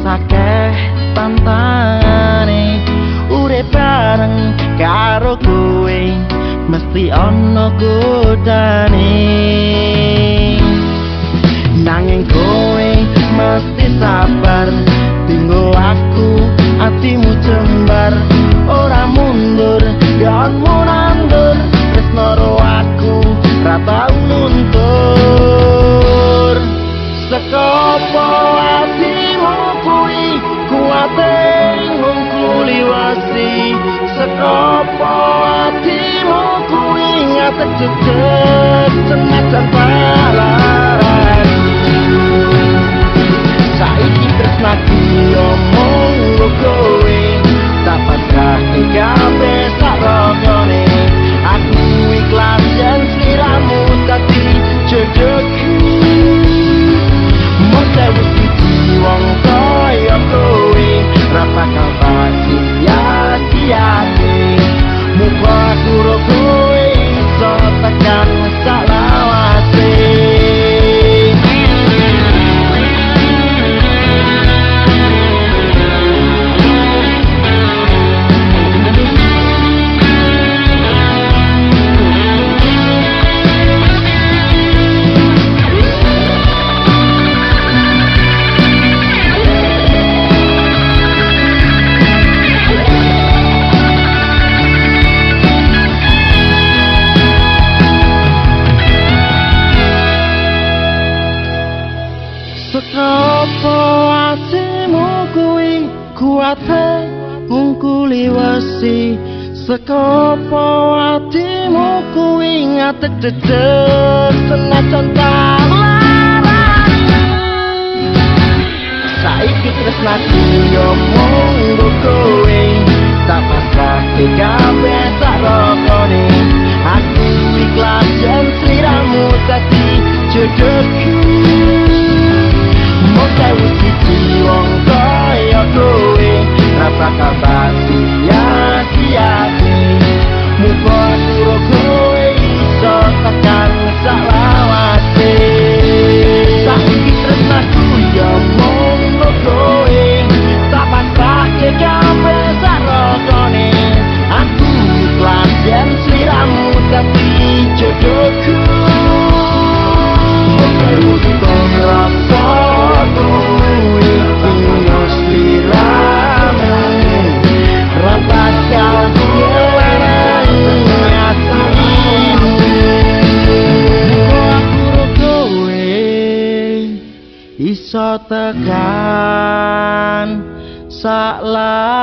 akeh tantangane urip bareng karo kowe mesti ana godane nanging kowe mesti sabar dinggo aku atimu jembar ora mundur yen mundur tresno aku ra tau mundur sekopo atimu kuwi kuwate ngungkuliwasi sekopo atimu kuwi ngatek jejeg senajan palar saiki tresnaku omong kowe tak pasrah kabeh sarogone aku ikhlas yen sliramu dadi jodohku modewu siji wong kaya kowe ra bakal sia-siane muga karo kowe iso tekan salawase sekopo atimu kuwi kuwate ngungkuliwasi sekopo atimu kuwi ngatek jejeg senajan talarani saiki tresnaku yo mung kowe tak pasrah kabeh sarokone aku ikhlas yen sliramu dadi jodohku modewu siji wong kaya kowe ra bakal sia-siane muga karo kowe iso tekan salawase saiki tresnaku yo mung kowe tak pasrah kabeh sarogone aku ikhlas yen sliramu dadi jodohku modewu rasa iso tekan saklawase